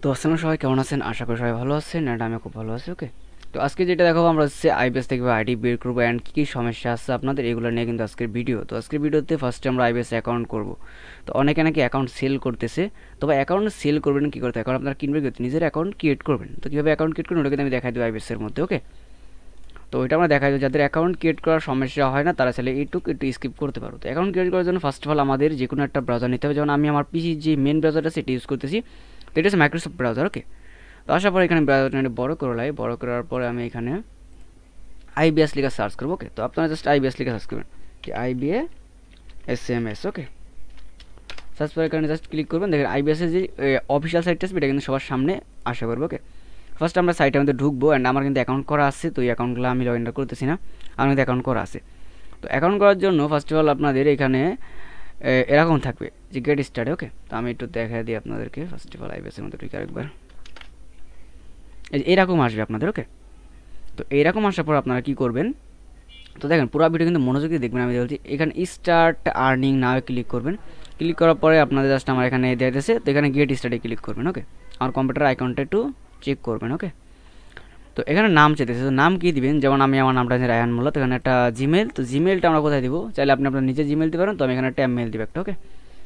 তো আসসালামু সবাই কেমন আছেন? আশা করি সবাই ভালো আছেন এন্ড আমি খুব ভালো আছি। ওকে, তো আজকে যেটা দেখাবো আমরা হচ্ছে আইবিএস থেকে আইডি বের করবো অ্যান্ড কী কী সমস্যা আছে আপনাদের এগুলো নিয়ে কিন্তু আজকের ভিডিও। তো আজকের ভিডিওতে ফার্স্টে আমরা আইবিএস অ্যাকাউন্ট করব। তো অনেকে নাকি অ্যাকাউন্ট সেল করতেছে, তবে অ্যাকাউন্ট সেল করবেন কী করতে? অ্যাকাউন্ট আপনারা কিনবেন করতে নিজের অ্যাকাউন্ট ক্রিয়েট করবেন। তো কীভাবে অ্যাকাউন্ট ক্রিয়েট করবেন ওটা কিন্তু আমি দেখাই দেবো আইবিএস এর মধ্যে। ওকে, তো এটা আমরা দেখাই দেবো যাদের অ্যাকাউন্ট ক্রিয়েট করার সমস্যা হয় না তারা চাইলে একটু স্কিপ করতে পারো। তো অ্যাকাউন্ট ক্রিয়েট করার জন্য ফার্স্ট অফ অল আমাদের যে কোনো একটা ব্রাউজার নিতে হবে। যেমন আমি আমার পিসির যে মেন ব্রাউজারটা সেটা ইউজ করতেছি, তো এটা হচ্ছে মাইক্রোসফট ব্রাউজার। ওকে, তো আসার পরে এখানে ব্রাউজারটা বড় করে লাই, বড় করার পরে আমি এখানে আইবিএস লিখে সার্চ করবো। ওকে, তো আপনারা জাস্ট আইবিএস লিখে সার্চ করবেন, IBASMS। ওকে, সার্চ করে এখানে জাস্ট ক্লিক করবেন, দেখেন আইবিএসের যে অফিসিয়াল সাইটটা আছে এটা কিন্তু সবার সামনে আসা করবে। ওকে, ফার্স্ট আমরা সাইটের মধ্যে ঢুকবো অ্যান্ড আমার কিন্তু অ্যাকাউন্ট করা আছে, তো এই অ্যাকাউন্টগুলো আমি লগ ইন করতেছি না, আমার কিন্তু অ্যাকাউন্ট করা আছে। তো অ্যাকাউন্ট করার জন্য ফার্স্ট অফ অল আপনাদের এখানে এরকম থাকবে যে গেট স্টার্ট। ওকে, তো আমি একটু দেখা দিই আপনাদেরকে। ফার্স্ট অফ অল আইবিএসের মধ্যে ঢুকে আরেকবার এরকম আসবে আপনাদের। ওকে, তো এইরকম আসার পর আপনারা কী করবেন, তো দেখেন পুরো ভিডিও কিন্তু মনোযোগ দিয়ে দেখবেন। আমি বলছি এখানে স্টার্ট আর্নিং নাও ক্লিক করবেন। ক্লিক করার পরে আপনাদের জাস্ট আমার এখানে দিয়েছে, তো এখানে গেট স্টার্টে ক্লিক করবেন। ওকে, আমার কম্পিউটার আইকনটা একটু চেক করবেন। ওকে, তো এখানে নাম চেয়েছে, তো নাম কী দিবেন, যেমন আমি আমার নামটা রায়হান মোল্লা, তো এখানে একটা জিমেল, তো জিমেলটা আমরা কোথায় দিব, চাইলে আপনি আপনার নিজে জিমেল দিতে পারেন, তো আমি এখানে ট্যাব মেল দিব একটা। ওকে,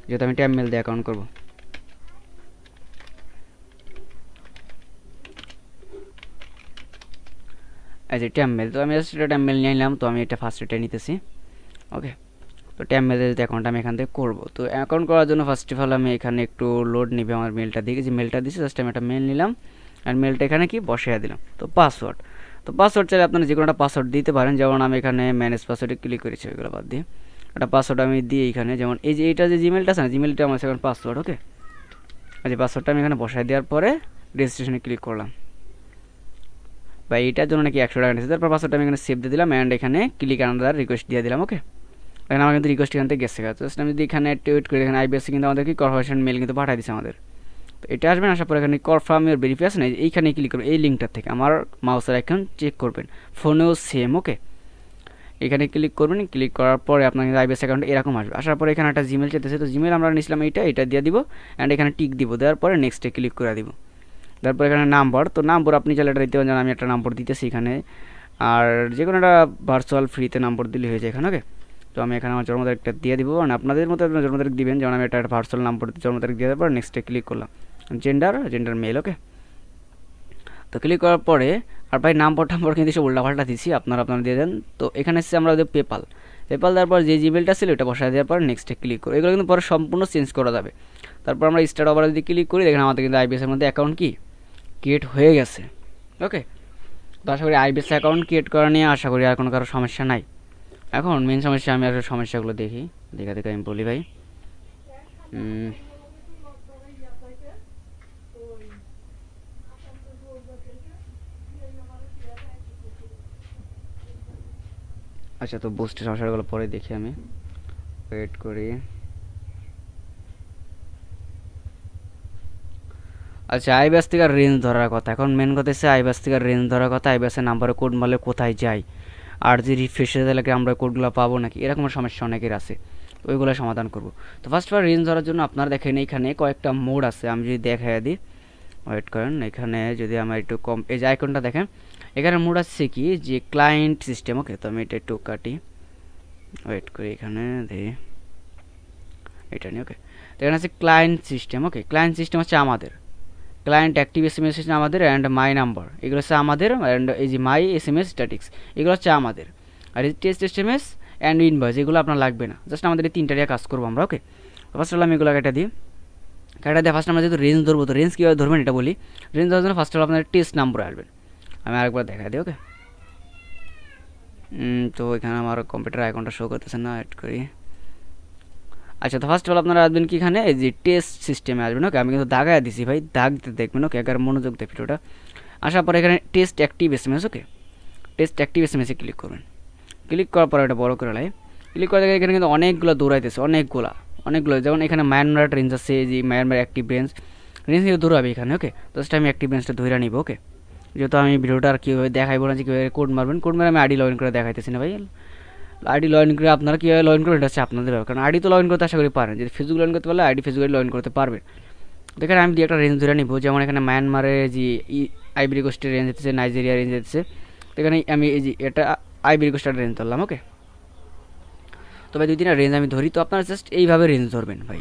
যেহেতু আমি ট্যাব মেল দিয়ে অ্যাকাউন্ট করবো, এই যে ট্যাব মেল, তো আমি জাস্ট এটা ট্যাব মেল নিয়ে নিলাম, তো আমি এটা ফার্স্ট এটা নিতেছি। ওকে, তো ট্যাব মেলের যে অ্যাকাউন্ট আমি এখান থেকে করবো। তো অ্যাকাউন্ট করার জন্য ফার্স্ট অফ অল আমি এখানে একটু লোড নিবে আমার মেলটা দিকে, যে মেলটা দিচ্ছি জাস্ট আমি একটা মেল নিলাম আর মেলটা এখানে কি বসিয়ে দিলাম। তো পাসওয়ার্ড, তো পাসওয়ার্ড চাইলে আপনারা যে কোনো একটা পাসওয়ার্ড দিতে পারেন, যেমন আমি এখানে ম্যানেজ পাসওয়ার্ডে ক্লিক করেছি, ওইগুলো বাদ দিয়ে একটা পাসওয়ার্ড আমি দিই এখানে, যেমন এই যে এইটা যে জিমেলটা আছে না, জিমেলটা আমার সেখানে পাসওয়ার্ড। ওকে, আর যে পাসওয়ার্ডটা আমি এখানে বসাই দেওয়ার পরে রেজিস্ট্রেশনে ক্লিক করলাম, বা এইটার জন্য নাকি 100 টাকা নিয়েছে। তারপর পাসওয়ার্ডটা আমি এখানে সেভ দিয়ে দিলাম অ্যান্ড এখানে ক্লিক আনাদার রিকোয়েস্ট দিয়ে দিলাম। ওকে, এখানে আমার কিন্তু রিকোয়েস্ট এখান থেকে গেছে গেছে, জাস্ট আমি যদি এখানে ওয়েট করি, এখানে আইবিএসসি কিন্তু আমাদের কি কনফার্মেশন মেল কিন্তু পাঠিয়ে দিচ্ছে আমাদের। তো এটা আসবেন, আসার পর এখানে কনফার্ম ইউর ভেরিফিকেশন, এইখানে ক্লিক করবেন, এই লিঙ্কটার থেকে আমার মাউসের আইকন চেক করবেন, ফোনেও সেম। ওকে, এখানে ক্লিক করবেন, ক্লিক করার পরে আপনার কিন্তু আইবিএস অ্যাকাউন্ট এরকম আসবে। আসার পরে এখানে একটা জিমেল চেতেছে, তো জিমেল আমরা নিয়েছিলাম এটা দিয়ে দিব অ্যান্ড এখানে টিক দিব, দেওয়ার পরে নেক্সটে ক্লিক করে দিব। তারপর এখানে নাম্বার, তো নাম্বার আপনি চাইলে এটা দিতে পারেন, আমি একটা নাম্বার দিতেছি এখানে, আর যে কোনো একটা ভার্চুয়াল ফ্রিতে নাম্বার দিলে হয়ে যায় এখানে। ওকে, তো আমি এখানে আমার জন্ম তারিখটা দিয়ে দিব, মানে আপনাদের মতো আপনার জন্ম তারিখ দিবেন, যেমন আমি একটা ভার্চুয়াল নাম্বার জন্ম তারিখ দিয়ে দেওয়ার পর নেক্সটে ক্লিক করলাম, জেন্ডার মেল। ওকে, তো ক্লিক করার পরে আর ভাই নাম্বার কিন্তু সব উল্টাপাল্টা দিচ্ছি, আপনারা দিয়ে দেন। তো এখানে এসে আমরা পেপাল দেওয়ার পর যে জিমেলটা ছিল ওটা বসায় দেওয়ার পর নেক্সটে ক্লিক করি, এগুলো কিন্তু পরে সম্পূর্ণ চেঞ্জ করা যাবে। তারপর আমরা স্টার্ট ওভারে যদি ক্লিক করি, দেখেন আমাদের কিন্তু আইবিএসের মধ্যে অ্যাকাউন্ট কি ক্রিয়েট হয়ে গেছে। ওকে, তো আশা করি আইবিএস অ্যাকাউন্ট ক্রিয়েট করা নিয়ে আশা করি আর কোনো কারো সমস্যা নাই। এখন মেন সমস্যা আমি আসলে সমস্যাগুলো দেখি, দেখা আমি বলি ভাই। আচ্ছা, তো বুস্টের সমস্যাগুলো পরে দেখি, আমি ওয়েট করি। আচ্ছা, আইবিএস থেকে রেঞ্জ ধরার কথা, এখন মেন কথা হচ্ছে আইবিএস থেকে রেঞ্জ ধরার কথা, আইবিএসের নাম্বারে কোড মারলে কোথায় যায়, আর যদি রিফ্রেশে দিলে আমরা কোডগুলো পাবো নাকি, এরকম সমস্যা অনেকের আছে, তো ওইগুলো সমাধান করব। তো ফার্স্ট অফ অল রেঞ্জ ধরার জন্য আপনারা দেখেন এখানে কয়েকটা মোড আছে, আমি যদি দেখাই দিই, ওয়েট করেন। এখানে যদি আমার একটু কম, এই যে আইকনটা দেখেন, এখানে মোড আছে কি যে ক্লায়েন্ট সিস্টেম। ওকে, তো আমি এটা একটু কাটি, ওয়েট করি, এখানে দেখি এটা নিয়ে। ওকে, তো এখানে আছে ক্লায়েন্ট সিস্টেম। ওকে, ক্লায়েন্ট সিস্টেম হচ্ছে আমাদের, ক্লায়েন্ট অ্যাক্টিভ এসএমএস হচ্ছে আমাদের, অ্যান্ড মাই নাম্বার এগুলো হচ্ছে আমাদের, অ্যান্ড এই যে মাই এসএমএস স্ট্যাটিক্স এগুলো হচ্ছে আমাদের, আর এই টেস্ট এসএমএস অ্যান্ড ইনভয়েস এগুলো আপনার লাগবে না, জাস্ট আমাদের এই তিনটা দিয়ে কাজ করবো আমরা। ওকে, ফার্স্ট অল আমি এগুলো কেটে দিই, ফার্স্ট আমরা যেহেতু রেঞ্জ ধরবো, তো রেঞ্জ কীভাবে ধরবেন এটা বলি। রেঞ্জ ধরার জন্য ফার্স্ট অল আপনার টেস্ট নাম্বার আসবেন, আমি আরেকবার দেখা দিই। ওকে, তো এখানে আমার কম্পিউটার আইকনটা শো করতেছে না, অ্যাড করি। আচ্ছা, তো ফার্স্ট অফ অল আপনারা আসবেন কি এখানে এই যে টেস্ট সিস্টেমে আসবেন। ওকে, আমি কিন্তু দাগায় দিছি ভাই, দাগ দেখবেন। ওকে, একবার মনোযোগ দিয়ে ভিডিওটা আসার পরে এখানে টেস্ট অ্যাক্টিভ এসএমএস। ওকে, টেস্ট অ্যাক্টিভ এসএমএসে ক্লিক করবেন। ক্লিক করার পরে এটা বড় করে লাই, ক্লিক করে দেখেন এখানে কিন্তু অনেকগুলো দৌড়াইতেছে, অনেকগুলো, যেমন এখানে মায়ানমার রেঞ্জ আছে, যে মায়ানমার অ্যাক্টিভ রেঞ্জ কিন্তু দৌড়াবে এখানে। ওকে, জাস্ট আমি অ্যাক্টিভ রেঞ্জটা ধরে নিব। ওকে, যেহেতু আমি ভিডিওটা আর কীভাবে দেখাইবো না যে কীভাবে কোড মারবেন, কোড মারে আমি আইডি লগ ইন করে দেখাইতেছি না ভাই। আইডি লগ ইন করে আপনারা কীভাবে লগ ইন করবেন এটা হচ্ছে আপনাদের ব্যাপার, কারণ আইডি তো লগ ইন করতে আশা করি পারেন, যদি ফেসবুক লগ ইন করতে পারলে আইডি ফেসবুক লগ ইন করতে পারবেন। দেখেন আমি দিয়ে একটা রেঞ্জ ধরে নিব, যেমন এখানে মায়ানমারের যে আইভরি কোস্টের রেঞ্জ দিতেছে, নাইজেরিয়া রেঞ্জ দিতেছে। তো এখানে আমি এই যে এটা আইভরি কোস্টের রেঞ্জ ধরলাম। ওকে, তো ভাই 2-3টা রেঞ্জ আমি ধরি। তো আপনারা জাস্ট এইভাবে রেঞ্জ ধরবেন ভাই,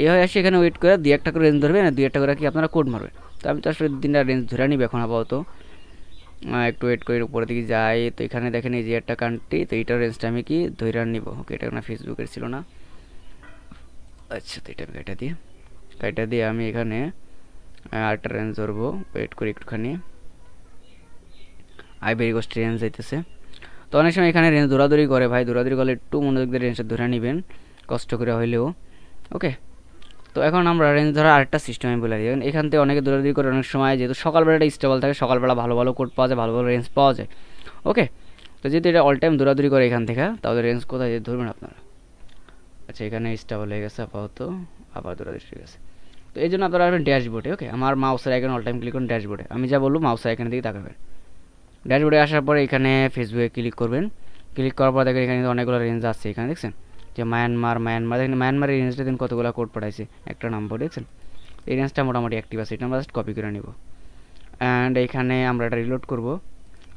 এইভাবে আসে এখানে ওয়েট করে 2-1টা করে রেঞ্জ ধরবেন, আর 2-1টা করে কি আপনারা কোড মারবেন। তো আমি তো আসলে 2-3টা রেঞ্জ ধরে নিব এখন আপাতত, একটু ওয়েট করে উপরের দিকে যাই। তো এখানে দেখেন এই যে একটা কান্ট্রি, তো এইটার রেঞ্জটা আমি কি ধরে নিব। ওকে, এটা না ফেসবুকের ছিল না, আচ্ছা। তো এটা আমি কাইটা দিয়ে আমি এখানে আরেকটা রেঞ্জ ধরবো, ওয়েট করি একটুখানি। আইভরি কোস্ট রেঞ্জ যাইতেছে। তো অনেক সময় এখানে রেঞ্জ দৌড়াদৌড়ি করে ভাই, দৌড়াদৌড়ি করলে একটু মনোযোগ দিয়ে রেঞ্জটা ধরে নেবেন, কষ্ট করে হইলেও। ওকে, তো এখন আমরা রেঞ্জ ধরার আরেকটা সিস্টেম আমি বলে দিই। এখান থেকে অনেকে দৌড়াদৌড়ি করে, অনেক সময় যেহেতু সকালবেলাটা স্টেবল থাকে, সকালবেলা ভালো ভালো কোড পাওয়া যায়, ভালো ভালো রেঞ্জ পাওয়া যায়। ওকে, তো যেহেতু এটা অল টাইম দৌড়াদৌড়ি করে এখান থেকে, তাহলে রেঞ্জ কোথায় ধরবেন আপনারা। আচ্ছা, এখানে স্টেবল হয়ে গেছে আপাতত, আবার দৌড়াদৌড়ি ঠিক আছে। তো এই জন্য আপনারা আসবেন ড্যাশবোর্ডে। ওকে, আমার মাউসের আইকন অল টাইম ক্লিক করুন ড্যাশবোর্ডে, আমি যা বলবো মাউসের আইকনের দিকে তাকাবেন। ড্যাশবোর্ডে আসার পরে এখানে ফেসবুকে ক্লিক করবেন। ক্লিক করার পর দেখেন এখানে অনেকগুলো রেঞ্জ আছে, এখানে দেখছেন যে মায়ানমার দেখেন, মায়ানমারের রেঞ্জটা দিন কতগুলো কোড পাঠাইছে, একটা নাম্বার দেখছেন। এই রেঞ্জটা মোটামুটি অ্যাক্টিভ আছে, এটা আমরা জাস্ট কপি করে নিব। অ্যান্ড এখানে আমরা এটা রিলোড করব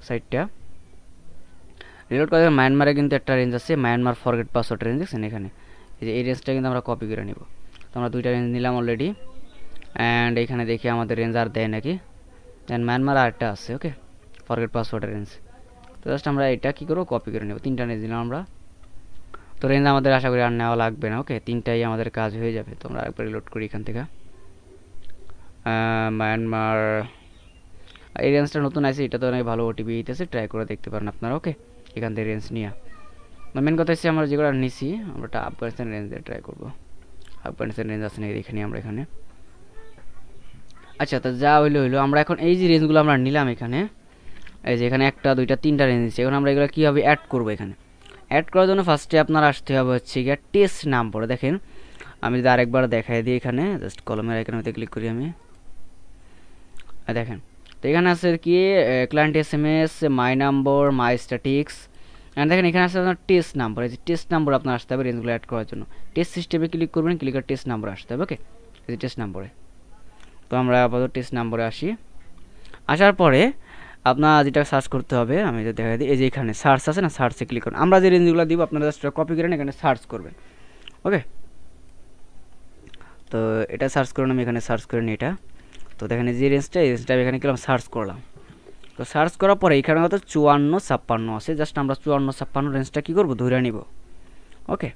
সাইটটা। রিলোড করে মায়ানমারে কিন্তু একটা রেঞ্জ আছে, মায়ানমার ফরগেট পাসওয়ার্ড রেঞ্জ দেখছেন এখানে, এই রেঞ্জটা কিন্তু আমরা কপি করে নিব। তো আমরা 2টা রেঞ্জ নিলাম অলরেডি। অ্যান্ড এখানে দেখি আমাদের রেঞ্জ আর দেয় নাকি, দেন মায়ানমার আরেকটা আছে। ওকে, ফরগেট পাসওয়ার্ডের রেঞ্জ। তো জাস্ট আমরা এটা কী করবো, কপি করে নেব। 3টা রেঞ্জ নিলাম আমরা। তো রেঞ্জ আমাদের আশা করি আর নেওয়া লাগবে না। ওকে, 3টাই আমাদের কাজ হয়ে যাবে। তো আমরা আরেকবার রিলোড করি এখান থেকে। মায়ানমার এই রেঞ্জটা নতুন আছে, এটা তো অনেক ভালো ওটিপি দিতেছে, ট্রাই করে দেখতে পারেন আপনারা। ওকে, এখান থেকে রেঞ্জ নিয়ে মেন কথা হচ্ছে আমরা যেগুলো নিছি, আমরা একটা আফগানিস্তান রেঞ্জ দিয়ে ট্রাই করবো। আফগানিস্তান রেঞ্জ আছে নাকি দেখে নিই আমরা এখানে। আচ্ছা, তো যা হইলো আমরা এখন এই যে রেঞ্জগুলো আমরা নিলাম এখানে, এই যে এখানে 1টা 2টা 3টা রেঞ্জ দিচ্ছি। এখন আমরা এগুলো কীভাবে অ্যাড করবো, এখানে অ্যাড করার জন্য ফার্স্টে আপনার আসতে হবে হচ্ছে গিয়ে টেস্ট নাম্বার। দেখেন আমি যদি আরেকবার দেখাই দিই, এখানে জাস্ট কলমের এখানে ক্লিক করি আমি, দেখেন। তো এখানে আছে কি client SMS, my number, my statics. And দেখেন এখানে আসছে আপনার টেস্ট নাম্বার। এই যে টেস্ট নাম্বার আপনার আসতে হবে রেঞ্জগুলো অ্যাড করার জন্য। টেস্ট সিস্টেমে ক্লিক করবেন, ক্লিক করে টেস্ট নাম্বার আসতে হবে। ওকে, এই যে টেস্ট নাম্বারে। তো আমরা আপাতত টেস্ট নাম্বারে আসি। আসার পরে আপনার যেটা সার্চ করতে হবে, আমি যদি দেখা দিই, এই যে এখানে সার্চ আছে না, সার্চে ক্লিক করুন। আমরা যে রেঞ্জগুলো দিব আপনারা জাস্ট কপি করেন, এখানে সার্চ করবেন। ওকে, তো এটা সার্চ করুন, আমি এখানে সার্চ করে নিই এটা। তো দেখেন যে রেঞ্জটা, এই রেঞ্জটা আমি এখানে গেলাম সার্চ করলাম। তো সার্চ করার পরে এখানে হয়তো 54-56 আছে, জাস্ট আমরা 54-56 রেঞ্জটা কী করবো, ধরে নিব। ওকে,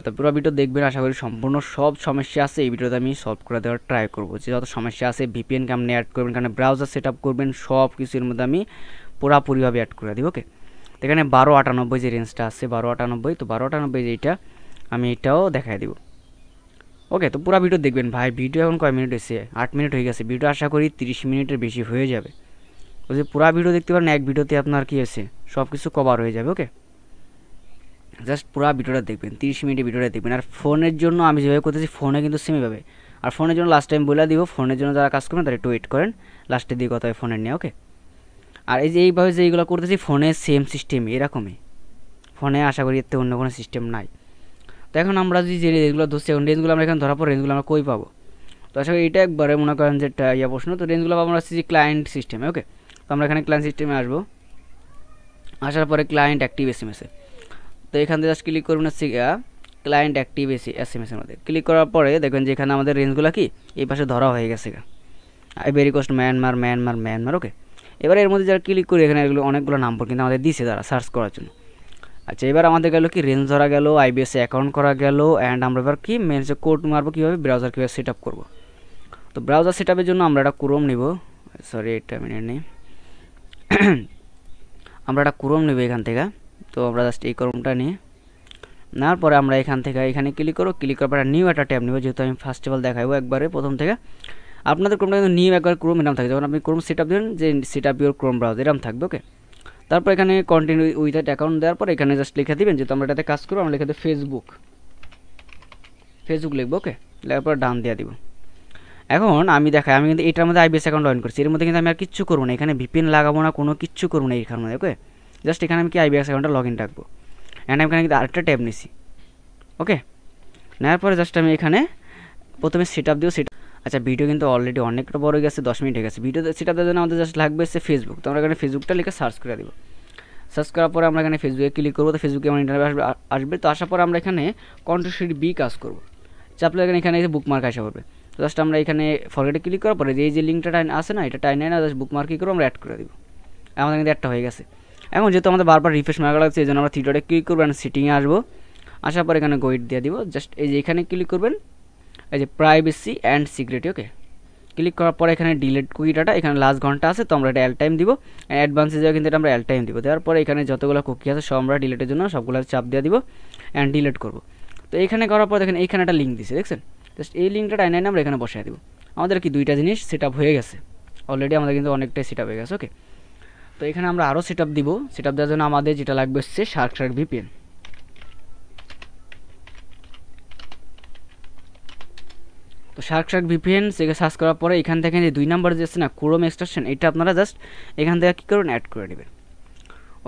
তো পুরো ভিডিও দেখবেন, আশা করি সম্পূর্ণ সব সমস্যা আছে এই ভিডিওতে আমি সলভ করে দেওয়ার ট্রাই করবো। যে যত সমস্যা আছে, VPN কেমনে অ্যাড করবেন, কারণ ব্রাউজার সেট আপ করবেন, সব কিছুর মধ্যে আমি পুরাপুরিভাবে অ্যাড করে দিই। ওকে, তো এখানে 1298 যে রেঞ্জটা আছে, 1298, তো 1298 যেটা আমি এটাও দেখাই দিব। ওকে, তো পুরো ভিডিও দেখবেন ভাই। ভিডিও এখন কয় মিনিট হয়েছে, 8 মিনিট হয়ে গেছে। ভিডিও আশা করি 30 মিনিটের বেশি হয়ে যাবে। তো যে পুরো ভিডিও দেখতে পারেন, এক ভিডিওতে আপনার কি আছে, সব কিছু কভার হয়ে যাবে। ওকে, জাস্ট পুরো ভিডিওটা দেখবেন, 30 মিনিটের ভিডিওটা দেখবেন। আর ফোনের জন্য আমি যেভাবে করতেছি, ফোনে কিন্তু সেমই পাবে। আর ফোনের জন্য লাস্ট টাইম বলে দিব, ফোনের জন্য যারা কাজ করবেন তারা একটু ওয়েট করেন, লাস্টের দিকে কথা হয় ফোনের নিয়ে। ওকে, আর এই যে এইভাবে যে এইগুলো করতেছি, ফোনে সেম সিস্টেম এরকমই, ফোনে আশা করি এতে অন্য কোনো সিস্টেম নাই। তো এখন আমরা যে রেঞ্জগুলো ধরছি, এখন রেঞ্জগুলো আমরা এখানে ধরার পর রেঞ্জগুলো আমরা কই পাবো। তো আশা করি এটা একবারে মনে করেন যে একটা প্রশ্ন। তো রেঞ্জগুলো আমরা আসছি যে ক্লায়েন্ট সিস্টেমে। ওকে, তো আমরা এখানে ক্লায়েন্ট সিস্টেমে আসবো। আসার পরে ক্লায়েন্ট অ্যাক্টিভ SMS-এ, তো এখান থেকে জাস্ট ক্লিক করবেন হচ্ছে ক্লায়েন্ট অ্যাক্টিভ SMS-এর মধ্যে। ক্লিক করার পরে দেখবেন যে এখানে আমাদের রেঞ্জগুলো কি এই পাশে ধরা হয়ে গেছে, আইভরি কোস্ট, মায়ানমার। ওকে, এবার এর মধ্যে যারা ক্লিক করি, এখানে এগুলো অনেকগুলো নাম্বার কিন্তু আমাদের দিছে তারা সার্চ করার জন্য। আচ্ছা, এবার আমাদের গেল কি রেঞ্জ ধরা গেল, IBS অ্যাকাউন্ট করা গেল। অ্যান্ড আমরা এবার কি মেন যে কোড মারবো, কীভাবে ব্রাউজার কীভাবে সেট আপ করবো। তো ব্রাউজার সেট আপের জন্য আমরা একটা ক্রোম নিব, সরি এটা মিনিট নেই, আমরা একটা ক্রোম নেব এখান থেকে। তো আমরা জাস্ট এই ক্রোমটা নিয়ে নেওয়ার পরে আমরা এখান থেকে এখানে ক্লিক করো। ক্লিক করার পরে নিউ একটা ট্যাব নেব, যেহেতু আমি ফার্স্ট অফ অল দেখাবো একবারে প্রথম থেকে। আপনাদের ক্রোমটা কিন্তু নিউ একবার ক্রোম এরকম থাকে, যখন আপনি ক্রোম সেট আপ দেবেন, যে set up your Chrome browser এরকম থাকবে। ওকে, তারপর এখানে কন্টিনিউ উইথ দ্যাট অ্যাকাউন্ট দেওয়ার পর এখানে জাস্ট লিখে দিবেন, যেহেতু আমরা এটাতে কাজ করবো, আমরা লিখে দেবো ফেসবুক লিখবো। ওকে, লেখার পর ডান দিয়ে দিব। এখন আমি দেখাই, আমি কিন্তু এটার মধ্যে IBS অ্যাকাউন্ট লগ ইন করছি, এর মধ্যে কিন্তু আমি আর কিচ্ছু করবো না, এখানে VPN লাগাবো না, কোনো কিচ্ছু করবো না এখানে মধ্যে। ওকে, জাস্ট এখানে আমি কি IBS অ্যাকাউন্টটা লগ ইন রাখবো। অ্যান্ড আমি এখানে কিন্তু আরেকটা ট্যাব নিছি। ওকে, নেওয়ার পরে জাস্ট আমি এখানে প্রথমে সেট আপ দিও। আচ্ছা, ভিডিও কিন্তু অলরেডি অনেকটা বড় হয়ে গেছে, 10 মিনিট হয়ে গেছে। ভিডিও সেট আপ দেওয়ার জন্য আমাদের জাস্ট লাগবে হচ্ছে ফেসবুক। তো আমরা এখানে ফেসবুকটা লিখে সার্চ করে দিব। সার্চ করার পরে আমরা এখানে ফেসবুকে ক্লিক করবো। তো ফেসবুকে আমার ইন্টারনেট আসবে। তো আসার পরে আমরা এখানে কন্ট্রোল শিট বি কাজ করবো। চাপলে এখানে বুকমার্ক আসা পড়বে। তো জাস্ট আমরা এখানে ফরগেটে ক্লিক করার পরে এই যে লিঙ্কটা টাইন আছে না, এটা টাইনে না জাস্ট বুকমার্ক কি করবো আমরা অ্যাড করে দিব। আমাদের কিন্তু একটা হয়ে গেছে। এখন যেহেতু আমাদের বারবার রিফ্রেশ মারা লাগছে, এই জন্য আমরা থ্রি ডটে ক্লিক করবো অ্যান্ড সেটিংয়ে আসবো। আসার পর এখানে গোইড দিয়ে দিব। জাস্ট এই যে এখানে ক্লিক করবেন, এই যে privacy and security. Okay, click করার পরে এখানে ডিলিট কুকি ডাটা, এখানে লাস্ট ঘন্টা আছে, তো আমরা এটা এল টাইম দিব। অ্যাডভান্সে যাওয়া কিন্তু এটা আমরা এল টাইম দিব। দেওয়ার পরে এখানে যতগুলো কুকি আছে সব আমরা ডিলিটের জন্য সবগুলো চাপ দিয়ে দিব অ্যান্ড ডিলিট করবো। তো এখানে করার পর দেখেন এইখানে একটা লিঙ্ক দিছে, দেখছেন? জাস্ট এই লিঙ্কটা টাইনে আমরা এখানে বসাই দিব। আমাদের কি দুইটা জিনিস সেট আপ হয়ে গেছে অলরেডি, আমাদের কিন্তু অনেকটাই সেট আপ হয়ে গেছে। ওকে, তো এখানে আমরা আরও সেট আপ দিব। সেট আপ দেওয়ার জন্য আমাদের যেটা লাগবে হচ্ছে শার্ক ভিপিএন। তো শার্ক ভিপিএন থেকে সার্চ করার পরে এখান থেকে যে 2 নাম্বার যে আছে না ক্রোম এক্সটেনশন, এটা আপনারা জাস্ট এখান থেকে কী করবেন অ্যাড করে নেবেন।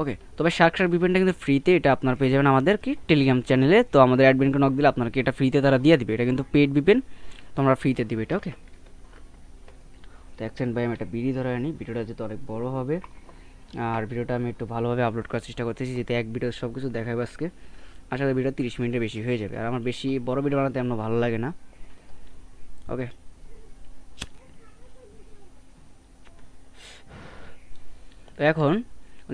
ওকে, তবে শার্ক ভিপিএনটা কিন্তু ফ্রিতে, এটা আপনার পেয়ে যাবেন আমাদের কি টেলিগ্রাম চ্যানেলে। তো আমাদের অ্যাডমিনকে নক দিলে আপনাকে এটা ফ্রিতে তারা দিয়ে দিবে। এটা কিন্তু পেড ভিপিএন, তো আমরা ফ্রিতে দিবে এটা। ওকে, তো অ্যাকসেন্ট ভাই আমি একটা বিড়ি ধরে আনি, ভিডিওটা যেহেতু অনেক বড় হবে আর ভিডিওটা আমি একটু ভালোভাবে আপলোড করার চেষ্টা করতেছি, যেতে এক ভিডিও সব কিছু দেখাবো আজকে। আশা করি ভিডিও 30 মিনিটের বেশি হয়ে যাবে, আর আমার বেশি বড় ভিডিও বানাতে এমন ভালো লাগে না। ওকে, তো এখন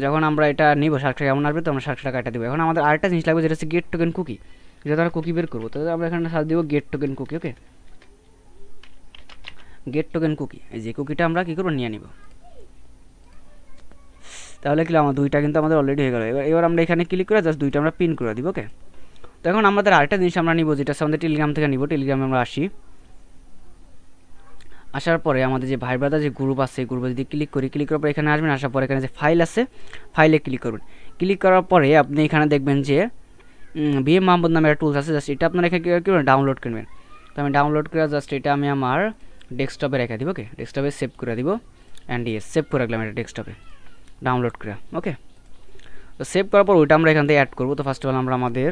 যখন আমরা এটা নিব শার্কটা কেমন আসবে, তো আমরা শার্কটা কাটা দেবো। এখন আমাদের আরেকটা জিনিস লাগবে, যেটা হচ্ছে গেট টোকেন কুকি, যেটা আমরা কুকি বের করবো। তো আমরা এখানে সার্চ দিব গেট টোকেন কুকি। ওকে, গেট টোকেন কুকি, এই যে কুকিটা আমরা কী করবো নিয়ে নিব। তাহলে কি আমার দুইটা কিন্তু আমাদের অলরেডি হয়ে গেল। এবার আমরা এখানে ক্লিক করে জাস্ট দুইটা আমরা পিন করে দিব। ওকে, তো এখন আমাদের আরেকটা জিনিস আমরা নিব, যেটা আমাদের টেলিগ্রাম থেকে নিব। টেলিগ্রামে আমরা আসার পরে আমাদের যে ভাই ব্রাদার যে গ্রুপ আছে, এই গ্রুপে যদি ক্লিক করার পরে এখানে আসবেন। আসার পরে এখানে যে ফাইল আছে, ফাইলে ক্লিক করবেন। ক্লিক করার পরে আপনি এখানে দেখবেন যে বিএম মাহমুদ নামে একটা টুলস আছে, জাস্ট এটা আপনারা এখানে কী করবেন ডাউনলোড করবেন। তো আমি ডাউনলোড করে জাস্ট এটা আমি আমার ডেস্কটপে রেখে দিব। ওকে, ডেস্কটপে সেভ করে দিব অ্যান্ড ইয়েস সেভ করে রাখলাম এটা ডেস্কটপে ডাউনলোড করে। ওকে, তো সেভ করার পর ওইটা আমরা এখান থেকে অ্যাড করবো। তো ফার্স্ট অফ অল আমরা আমাদের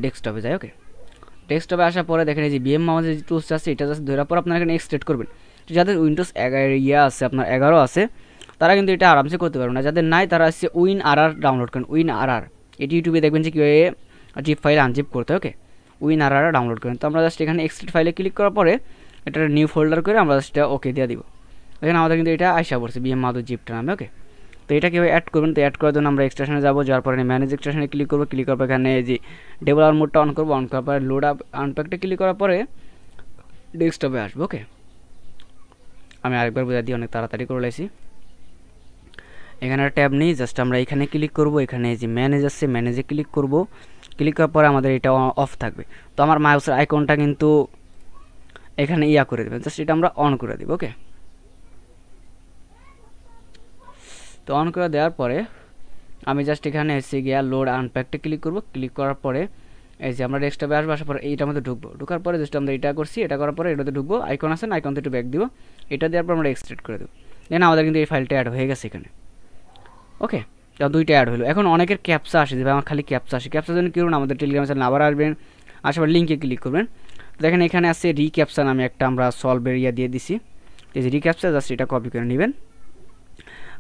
ডেস্কটপে যাই। ওকে, ডেস্কটপে আসার পরে দেখেন এই যে বিএম আমাদের যে টুলস আছে, এটা জাস্ট ধরার পর আপনারা এখানে এক্সট্রেট করবেন। তো যাদের উইন্ডোজ 11 আছে, আপনার 11 আছে, তারা কিন্তু এটা আরামসে করতে পারবেন না। যাদের নাই তারা হচ্ছে WinRR ডাউনলোড করেন। WinRR এটি ইউটিউবে দেখবেন যে কীভাবে জিপ ফাইল আনজিপ করতে। ওকে, WinRR ডাউনলোড করেন। তো আমরা জাস্ট এখানে এক্সট্রেট ফাইলে ক্লিক করার পরে এটা নিউ ফোল্ডার করে আমরা জাস্ট ওকে দিয়ে দিব। এখানে আমাদের কিন্তু এটা আইসা পড়ছে বিএম মাধু জিপটা নামে। ওকে, তো এটা কীভাবে অ্যাড করবেন, তো অ্যাড করার জন্য আমরা এক্সটেনশনে যাবো। যাওয়ার পরে ম্যানেজ এক্সটেনশনে ক্লিক করবো। ক্লিক করার পর এখানে যে ডেভেলপার মোডটা অন করবো। অন করার পরে লোড আপ আনপ্যাকটা ক্লিক করার পরে ডেস্কটপে আসবো। ওকে, আমি আরেকবার বোঝা দিই, অনেক তাড়াতাড়ি করে লাইছি। এখানে ট্যাব নেই, জাস্ট আমরা এখানে ক্লিক করব। এখানে যে ম্যানেজ আছে, ম্যানেজে ক্লিক করব। ক্লিক করার পরে আমাদের এটা অফ থাকবে। তো আমার মাউসের আইকনটা কিন্তু এখানে ইয়া করে দেবেন, জাস্ট এটা আমরা অন করে দেব। ওকে, তো অন করে দেওয়ার পরে আমি জাস্ট এখানে এসে গিয়া লোড আনপ্যাকটা ক্লিক করব। ক্লিক করার পরে এই যে আমরা ডেস্কটপে আসবো। আসার পরে এইটার মধ্যে ঢুকবো। ঢুকার পরে জাস্ট আমরা এটা করছি, এটা করার পরে এটাতে ঢুকবো। আইকন আছে না, আইকনতে একটু ব্যাক দিব। এটা দেওয়ার পর আমরা এক্সট্রেট করে দেবো। দেন আমাদের কিন্তু এই ফাইলটা অ্যাড হয়ে গেছে এখানে। ওকে, তো দুইটা অ্যাড হলো। এখন অনেকের ক্যাপচা আসে, যে আমার খালি ক্যাপচা আসে। ক্যাপচার জন্য কী করুন, আমাদের টেলিগ্রাম চ্যানেল আবার আসবেন। আসার পর লিঙ্কে ক্লিক করবেন। দেখেন এখানে আছে রিক্যাপচা নামে একটা আমরা সলভের ইয়া দিয়ে দিছি। এই যে রিক্যাপচা, জাস্ট এটা কপি করে নেবেন।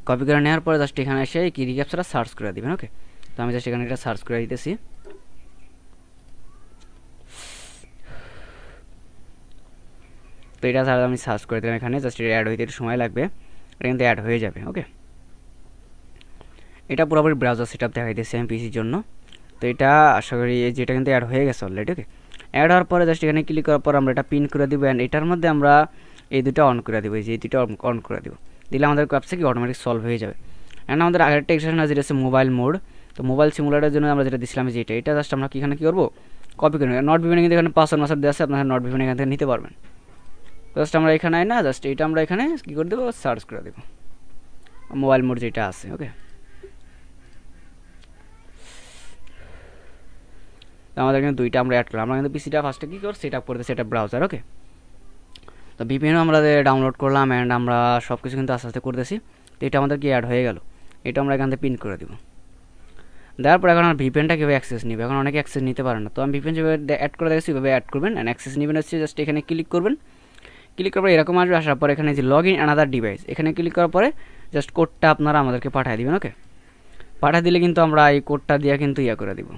কপি করে নেওয়ার পরে জাস্ট এখানে এসে কি রিক্যাপচাটা সার্চ করে দেবেন। ওকে, তো আমি জাস্ট এখানে এটা সার্চ করে দিতেছি। তো এটা আমি সার্চ করে দিলাম এখানে, জাস্ট এটা অ্যাড হইতে একটু সময় লাগবে, এটা কিন্তু অ্যাড হয়ে যাবে। ওকে, এটা পুরোপুরি ব্রাউজার সেটআপ দেখাইতেছি আমি পিসির জন্য। তো এটা আশা করি যেটা কিন্তু অ্যাড হয়ে গেছে অলরেডি। ওকে, অ্যাড হওয়ার পরে জাস্ট এখানে ক্লিক করার পর আমরা এটা পিন করে দিব। অ্যান্ড এটার মধ্যে আমরা এই দুটো অন করে দেবো, এই যে এই দুটো অন করে দেবো। দিলে আমাদের ক্যাপচা কি অটোমেটিক সলভ হয়ে যাবে। অ্যান্ড আমাদের আরেকটা এক্সটেনশন আছে, যেটা হচ্ছে মোবাইল মোড। তো মোবাইল সিমুলেটারের জন্য আমরা যেটা দিচ্ছিলাম যে এটা জাস্ট আমরা এখানে কী করবো, কপি করে নেব। নট ভিপিএন কিন্তু এখানে পাসওয়ার্ড মাসার দেওয়া আছে, আপনারা নট ভিপিএন এখান থেকে নিতে পারবেন। জাস্ট আমরা এখানে না, জাস্ট এটা আমরা এখানে কী করে দেবো, সার্চ করে দেবো মোবাইল মোড যেটা আছে। ওকে, আমাদের কিন্তু দুইটা আমরা অ্যাড করলাম। আমরা কিন্তু পিসিটা ফার্স্টে কী করছি, সেট আপ করতেছি এটা ব্রাউজার। ওকে, তো ভিপিএনও আমরা ডাউনলোড করলাম অ্যান্ড আমরা সব কিছু কিন্তু আস্তে আস্তে করতেছি। তো এটা আমাদের কি অ্যাড হয়ে গেল, এটা আমরা এখান থেকে পিন করে দেবো। দেওয়ার পর এখন আমার ভিপিএনটা কীভাবে অ্যাক্সেস নেবে, এখন অনেকে অ্যাক্সেস নিতে পারে না। তো আমি ভিপিএন যেভাবে অ্যাড করে দেখছি ওইভাবে অ্যাড করবেন। অ্যান্ড অ্যাক্সেস নেবেন হচ্ছে জাস্ট এখানে ক্লিক করবেন। ক্লিক করার পর এরকম আসবে, আসার পর এখানে যে লগ ইন অ্যানাদার ডিভাইস, এখানে ক্লিক করার পরে জাস্ট কোডটা আপনারা আমাদেরকে পাঠিয়ে দিবেন। ওকে, পাঠিয়ে দিলে কিন্তু আমরা এই কোডটা দিয়ে কিন্তু করে দিব।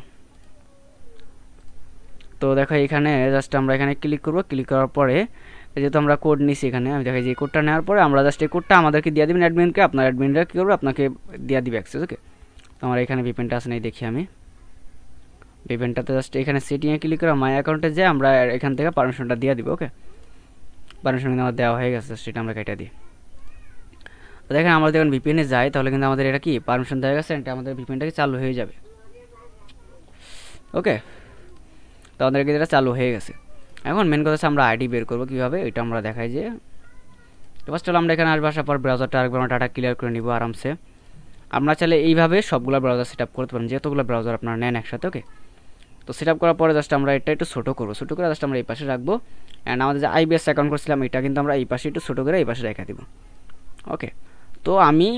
তো দেখো এখানে জাস্ট আমরা এখানে ক্লিক করব। ক্লিক করার পরে যেহেতু আমরা কোড নিছি এখানে, আমি দেখাই যে কোডটা নেওয়ার পরে আমরা জাস্ট এই কোডটা আমাদেরকে দিয়ে দেবেন অ্যাডমিনকে। আপনার অ্যাডমিনরা কী করবে, আপনাকে দিয়ে দিবে অ্যাক্সেস। ওকে, তো আমার এখানে ভিপিএনটা আছে নাই, দেখি আমি ভিপিএনটাতে জাস্ট এখানে সেটিংয়ে ক্লিক করে মাই অ্যাকাউন্টে যে আমরা এখান থেকে পারমিশনটা দিয়ে দিব। ওকে, পারমিশন কিন্তু আমার দেওয়া হয়ে গেছে, সেটা আমরা কেটে দিই। তো দেখেন আমরা যখন ভিপিএনে যাই তাহলে কিন্তু আমাদের এটা কি পারমিশন দেওয়া গেছে, এটা আমাদের ভিপিএনটাকে চালু হয়ে যাবে। ওকে, তো আমাদের এটা চালু হয়ে গেছে। এখন মেন কথা হচ্ছে আমরা আইডি বের করবো কীভাবে, এটা আমরা দেখাই যে ফার্স্ট হলো আমরা এখানে আসবো, আসার পর ব্রাউজারটা আরেকবার আমরা ডাটা ক্লিয়ার করে নিব আরামসে। আমরা চাইলে এইভাবে সবগুলো ব্রাউজার সেট আপ করতে পারেন, যেহেতুগুলো ব্রাউজার আপনারা নেন একসাথে। ওকে, তো সেট আপ করার পরে জাস্ট আমরা এটা একটু ছোটো করবো, ছোটো করে জাস্ট আমরা এই পাশে রাখবো। অ্যান্ড আমাদের যে আইবিএস অ্যাকাউন্ট করছিলাম এটা কিন্তু আমরা এই পাশে একটু ছোটো করে এই পাশে রেখে দিব। ওকে, তো আমি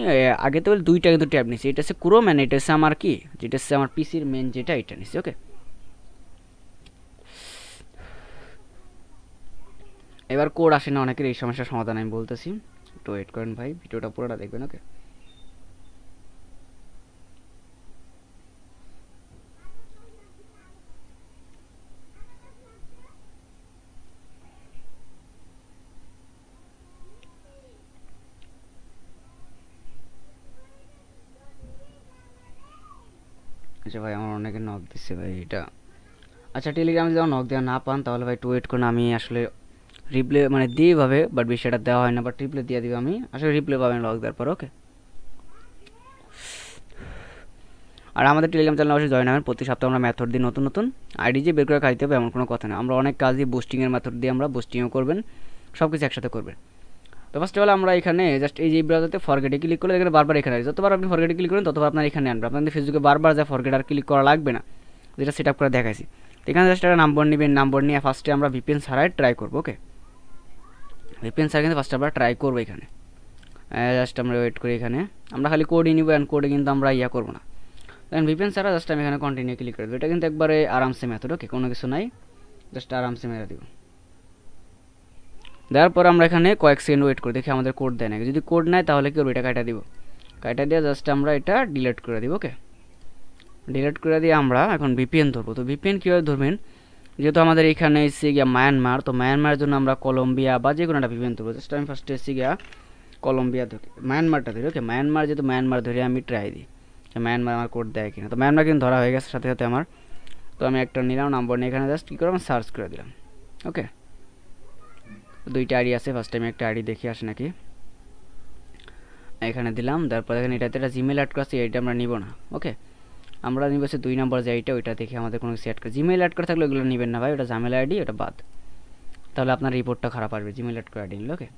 আগে তো দুইটা কিন্তু ট্যাব নিছি, এটা হচ্ছে ক্রোম অ্যান্ড এটা হচ্ছে আমার কি, যেটা হচ্ছে আমার পিসির মেন যেটা, এটা নিছি। ওকে, এবার কোড আসে না অনেকের, এই সমস্যার সমাধান আমি বলতেছি, একটু ওয়েট করেন ভাই, ভিডিওটা পুরোটা দেখবেন। ওকে, আচ্ছা ভাই আমার অনেকে নক দিচ্ছে ভাই এটা। আচ্ছা টেলিগ্রামে যদি নক দেওয়া না পান তাহলে ভাই একটু ওয়েট করুন, আমি আসলে রিপ্লে মানে দিই ভাবে, বাট বিষয়টা দেওয়া হয় না, বাট রিপ্লে দিয়ে দিব আমি, আসলে রিপ্লে পাবেন লক দেওয়ার পর। ওকে, আর আমাদের টেলিগ্রাম চ্যানেল অবশ্যই জয়েন হবেন। প্রতি সপ্তাহে আমরা মেথড দিই নতুন নতুন, আইডি যে বের করে খাইতে হবে এমন কোনো কথা না, আমরা অনেক কাজ দিই, বুস্টিংয়ের মেথড দিয়ে আমরা বুস্টিংও করবেন, সব কিছু একসাথে করবেন। তো ফার্স্ট অফ অল আমরা এখানে জাস্ট এই যে ব্রাউজারতে ফরগেটে ক্লিক করলে এখানে বারবার এখানে যতবার আপনি ফরগেটে ক্লিক করেন ততবার আপনার এখানে আনবে, আপনাদের ফেসবুকে বারবার যা ফরগেট আর ক্লিক করা লাগবে না, যেটা সেট আপ করে দেখাইছি। তো এখানে জাস্ট একটা নাম্বার নেবেন, নাম্বার নিয়ে ফার্স্টে আমরা ভিপিএন ছাড়াই ট্রাই করবো। ওকে, ভিপিএন ছাড়া কিন্তু ফার্স্টে আমরা ট্রাই করবো এখানে, জাস্ট আমরা ওয়েট করি, এখানে আমরা খালি কোডই নিব, অ্যান্ড কোডে কিন্তু আমরা করবো না। দেন ভিপিএন ছাড়া জাস্ট আমি এখানে কন্টিনিউ ক্লিক করে দেবো, এটা কিন্তু একবারে আরামসে মেথড। ওকে, কোনো কিছু নাই, জাস্ট আরামসে মেরে দিব। দেওয়ার পর আমরা এখানে কয়েক সেকেন্ড ওয়েট করে দেখি আমাদের কোড দেয় নাকি, যদি কোড নেয় তাহলে কি করবো, এটা কাটা দিব, কাটা দিয়ে জাস্ট আমরা এটা ডিলিট করে দিব। ওকে, ডিলিট করে দিয়ে আমরা এখন ভিপিএন ধরবো। তো ভিপিএন কীভাবে ধরবেন, যেহেতু আমাদের এখানে এসে গিয়া মায়ানমার, তো মায়ানমারের জন্য আমরা কলম্বিয়া বা যে কোনো একটা ভিপিএন ধরবো। জাস্ট আমি ফার্স্টে এসে গিয়া কলম্বিয়া ধরি, মায়ানমারটা ধরি। ওকে, মায়ানমার যেহেতু মায়ানমার ধরে আমি ট্রাই দিই মায়ানমার আমার কোড দেয় কিনা। তো মায়ানমার কিন্তু ধরা হয়ে গেছে সাথে সাথে আমার, তো আমি একটা নিলাম নাম্বার নিয়ে এখানে জাস্ট কী করে আমি সার্চ করে দিলাম। ওকে, দুইটা আইডি আছে, ফার্স্ট টাইম একটা আইডি দেখি আসে নাকি, এখানে দিলাম। তারপর এখানে এটাতে একটা জিমেল অ্যাড করছি, এইটা আমরা নিব না। ওকে, আমরা নিব হচ্ছে 2 নম্বর যে এইটা, ওইটা দেখে আমাদের কোনো কিছু অ্যাড করে, জিমেল অ্যাড করে থাকলে ওগুলো নেবেন না ভাই, ওটা ঝামেলা আইডি, ওটা বাদ, তাহলে আপনার রিপোর্টটা খারাপ আসবে জিমেল অ্যাড করে আইডি নিলে। ওকে,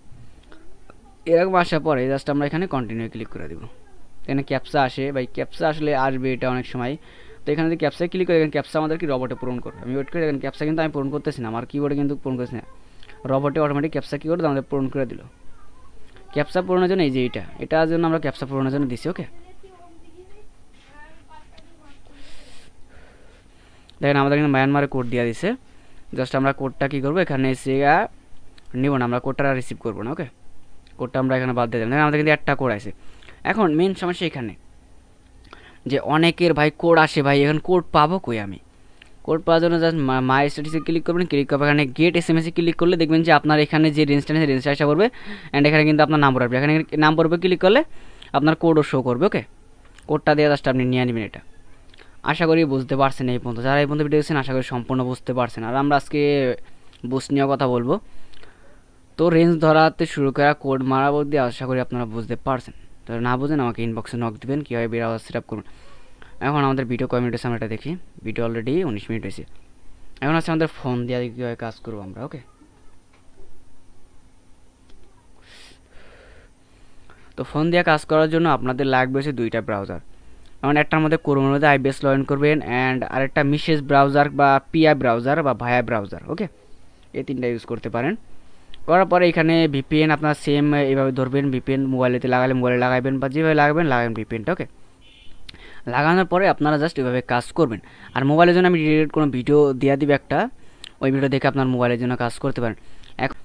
এরকম আসার পরে জাস্ট আমরা এখানে কন্টিনিউ ক্লিক করে দিব। এখানে ক্যাপসা আসে ভাই, ক্যাপসা আসলে আসবে এটা অনেক সময়। তো এখানে যদি ক্যাপসায় ক্লিক করে, এখানে ক্যাপসা আমাদের কি রবটে পূরণ করবে, আমি ওয়েট করে দেখেন ক্যাপসা কিন্তু আমি পূরণ করতেছি না, আমার কিবোর্ডে কিন্তু পূরণ করতেছি না, রবটে অটোমেটিক ক্যাপসা কী করে আমাদের পূরণ করে দিল। ক্যাপসা পূরণের জন্য এই যে এটার জন্য আমরা ক্যাপসা পূরণের জন্য দিছি। ওকে, দেখেন আমাদের এখানে মায়ানমারে কোড দিয়ে দিছে, জাস্ট আমরা কোডটা কী করবো, এখানে এসে নিব না, আমরা কোডটা রিসিভ করবো না। ওকে, কোডটা আমরা এখানে বাদ দিয়ে দেবেন, আমাদের কিন্তু একটা কোড আছে। এখন মেন সমস্যা এখানে যে অনেকের ভাই কোড আসে ভাই, এখন কোড পাবো কই আমি, কোড পাওয়ার জন্য জাস্ট মাই স্ট্যাটাসে ক্লিক করবেন, ক্লিক করবেন এখানে গেট এসএমএসে ক্লিক করলে দেখবেন যে আপনার এখানে যে রেঞ্জটা আছে রেঞ্জটা আসা করবে, অ্যান্ড এখানে কিন্তু আপনার নাম্বার আসবে, এখানে নাম্বার উপরে ক্লিক করলে আপনার কোডও শো করবে। ওকে, কোডটা দিয়ে জাস্ট আপনি নিয়ে নেবেন। এটা আশা করি বুঝতে পারছেন এই পর্যন্ত, যারা এই পর্যন্ত ভিডিও দেখছেন আশা করি সম্পূর্ণ বুঝতে পারছেন। আর আমরা আজকে বুস্ট নিয়ে কথা বলবো, তো রেঞ্জ ধরাতে শুরু করা কোড মারা অবধি আশা করি আপনারা বুঝতে পারছেন। তো না বুঝেন আমাকে ইনবক্সে নক দেবেন কীভাবে ব্রাউজার সেট আপ করবেন। এখন আমাদের ভিডিও কয় মিনিট আছে আমরা এটা দেখি, ভিডিও অলরেডি 19 মিনিট হয়েছে। এখন আছে আমাদের ফোন দিয়ে কীভাবে কাজ করবো আমরা। ওকে, তো ফোন দিয়ে কাজ করার জন্য আপনাদের লাগবে হচ্ছে দুইটা ব্রাউজার, যেমন একটার মধ্যে ক্রোমের মধ্যে আইবিএস লগ ইন করবেন, অ্যান্ড আরেকটা মিসেস ব্রাউজার বা পিআই ব্রাউজার বা ভায়া ব্রাউজার। ওকে, এই তিনটা ইউজ করতে পারেন। করার পরে এখানে ভিপিএন আপনার সেম এইভাবে ধরবেন, ভিপিএন মোবাইলেতে লাগালে মোবাইলে লাগাবেন বা যেভাবে লাগাবেন ভিপিএনটা। ওকে, লাগানোর পরে আপনারা জাস্ট এভাবে কাজ করবেন। আর মোবাইলের জন্য আমি রিলেটেড কোনো ভিডিও দিয়ে দিবে একটা, ওই ভিডিও দেখে আপনার মোবাইলের জন্য কাজ করতে পারেন। এখন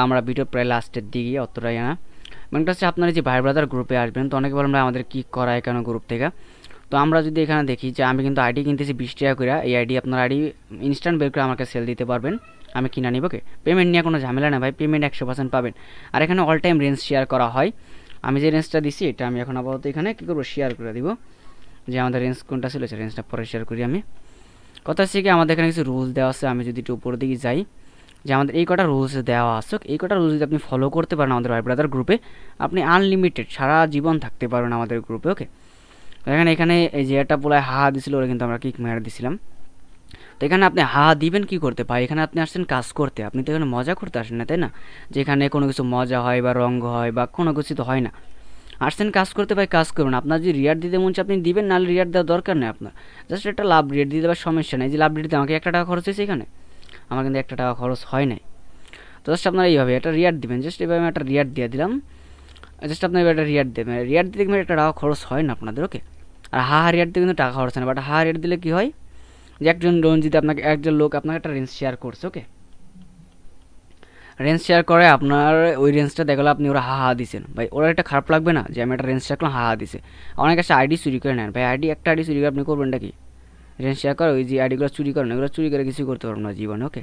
আমরা ভিডিও প্রায় লাস্টের দিকে, অতটাই না। মানে হচ্ছে আপনারা যে ভাই ব্রাদার গ্রুপে আসবেন, তো অনেকে বলবেন আমাদের কী করায় কেন গ্রুপ থেকে। তো আমরা যদি এখানে দেখি যে আমি কিন্তু আইডি কিনতেছি 20 টাকা করে, এই আইডি আপনার আইডি ইনস্ট্যান্ট বের করে আমাকে সেল দিতে পারবেন, আমি কিনা নিব। ওকে, পেমেন্ট নিয়ে কোনো ঝামেলা না ভাই, পেমেন্ট 100% পাবেন। আর এখানে অল টাইম রেঞ্জ শেয়ার করা হয়। আমি যে রেঞ্জটা দিছি এটা আমি এখন আপাতত এখানে কী করবো, শেয়ার করে দিব। যে আমাদের রেঞ্জ কোনটা ছিল সে রেঞ্জটা পরে শেয়ার করি আমি। কথা হচ্ছে কি, আমাদের এখানে কিছু রুলস দেওয়া আছে। আমি যদি একটু উপরের দিকে যাই, যে আমাদের এই কটা রুলস দেওয়া আছে, এই কটা রুলস যদি আপনি ফলো করতে পারেন আমাদের ভাই ব্রাদার গ্রুপে, আপনি আনলিমিটেড সারা জীবন থাকতে পারবেন আমাদের গ্রুপে। ওকে, এখানে এই যে এটা বলে হা দিছিল, ওরা কিন্তু আমরা কিক মেরে দিছিলাম। তো এখানে আপনি হা দিবেন কি করতে ভাই, এখানে আপনি আসছেন কাজ করতে, আপনি তো এখানে মজা করতে আসেন না, তাই না? যেখানে কোনো কিছু মজা হয় বা রঙ্গ হয় বা কোনো কিছু তো হয় না, আসছেন কাজ করতে ভাই, কাজ করবেন। আপনার যদি রিয়ার দিতে মন চায় আপনি দিবেন, নাহলে রিয়ার দেওয়ার দরকার নেই আপনার। জাস্ট একটা লাভ রিয়ার দিয়ে দেওয়ার সমস্যা নেই। যে লাভ রিয়ার দিতে আমাকে 1 টাকা খরচ হয়েছে, এখানে আমার কিন্তু 1 টাকা খরচ হয় নাই। তো জাস্ট আপনারা এইভাবে একটা রিয়ার দিবেন, জাস্ট এইভাবে আমি একটা রিয়ার দিয়ে দিলাম। জাস্ট আপনার এবার একটা রিয়ার দেবেন, রিয়ার দিতে কিন্তু 1 টাকা খরচ হয় না আপনাদের। ওকে, আর হা রিয়ার দিতে কিন্তু টাকা খরচ হয় না। বাট হা রিয়ার দিলে কী হয়, যে একজন যদি আপনাকে একজন লোক আপনাকে একটা রেঞ্জ শেয়ার করছে, ওকে, রেঞ্জ শেয়ার করে আপনার ওই রেঞ্জটা দেখলো আপনি ওরা হা দিছেন ভাই, ওরা একটা খারাপ লাগবে না যে আমি একটা রেঞ্জ শেয়ার করলাম হা দিছে। অনেক কাছে আইডি চুরি করে নেন ভাই, একটা আইডি চুরি করে আপনি করবেনটা কি, রেঞ্জ শেয়ার করে ওই যে আইডিগুলো চুরি করেন, এগুলো চুরি করে কিছু করতে পারবেন না জীবনে। ওকে,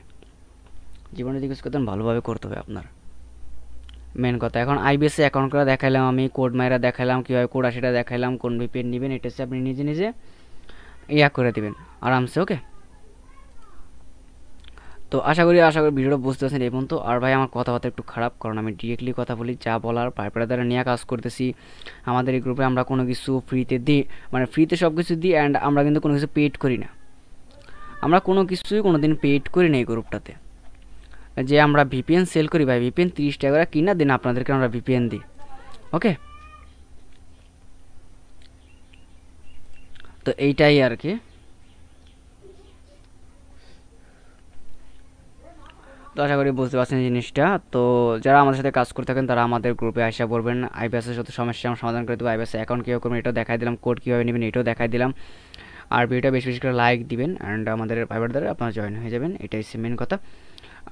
জীবনে যদি কিছু করতেন ভালোভাবে করতে হবে আপনার, মেন কথা। এখন আইবিএসে অ্যাকাউন্ট করে দেখাইলাম, আমি কোড মাইরা দেখাইলাম কীভাবে কোড সেটা দেখাইলাম, কোন ভিপিএন নেবেন এটা হচ্ছে আপনি নিজে নিজে ইয়া করে দেবেন আরামসে। ওকে, তো আশা করি ভিডিওটা বুঝতে পারছেন এই পর্যন্ত। আর ভাই আমার কথাবার্তা একটু খারাপ, কারণ আমি ডিরেক্টলি কথা বলি, যা বলার পাইপার দ্বারা নিয়ে কাজ করতেছি। আমাদের এই গ্রুপে আমরা কোনো কিছু ফ্রিতে দিই, মানে ফ্রিতে সব কিছু দিই, অ্যান্ড আমরা কিন্তু কোনো কিছু পেইড করি না। আমরা কোনো কিছুই কোনো দিন পেইড করি না এই গ্রুপটাতে। যে আমরা ভিপিএন সেল করি ভাই, ভিপিএন 30 টাকা করে কিনা দিন আপনাদেরকে আমরা ভিপিএন দিই। ওকে, তো এইটাই আর কি। তো আশা করি বুঝতে পারছেন জিনিসটা। তো যারা আমাদের সাথে কাজ করতে থাকেন তারা আমাদের গ্রুপে আসা বলবেন, আইবিএসের সাথে সমস্যা আমরা সমাধান করে দেবো। আইবিএস অ্যাকাউন্ট কীভাবে করবেন এটাও দেখাই দিলাম, কোড কীভাবে নেবেন এটাও দেখাই দিলাম। আর ভিডিওটা বেশি বেশি করে লাইক দিবেন, অ্যান্ড আমাদের ভাইবার দ্বারা আপনারা জয়েন হয়ে যাবেন, এটাই মেন কথা।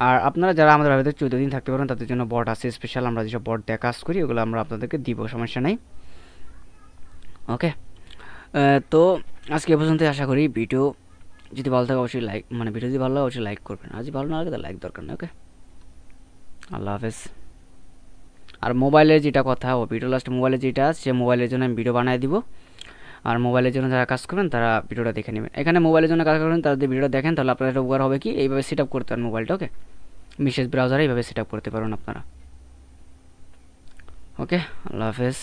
আর আপনারা যারা আমাদের ভাইবার 14 দিন থাকতে পারেন তাদের জন্য বট আছে স্পেশাল, আমরা যেসব বট দিয়ে কাজ করি ওগুলো আমরা আপনাদেরকে দিব, সমস্যা নেই। ওকে, তো আজকে এ পর্যন্তই। আশা করি ভিডিও যদি ভালো থাকে অবশ্যই লাইক, মানে ভিডিও যদি ভালো লাগে অবশ্যই লাইক করবেন, আর যদি ভালো না লাগে তাহলে লাইক দরকার নেই। ওকে, আল্লাহ হাফেজ। আর মোবাইলের যেটা কথা, ও ভিডিও লাস্ট মোবাইলে যেটা সে মোবাইলের জন্য আমি ভিডিও বানিয়ে দিব। আর মোবাইলের জন্য যারা কাজ করবেন তারা ভিডিওটা দেখে নেবেন। এখানে মোবাইলের জন্য কাজ করবেন তারা যদি ভিডিওটা দেখেন তাহলে আপনার একটা উপকার হবে কি, এইভাবে সেট আপ করতে পারেন মোবাইলটা। ওকে, মেসেজ ব্রাউজারে এইভাবে সেট আপ করতে পারেন আপনারা। ওকে, আল্লাহ হাফেজ।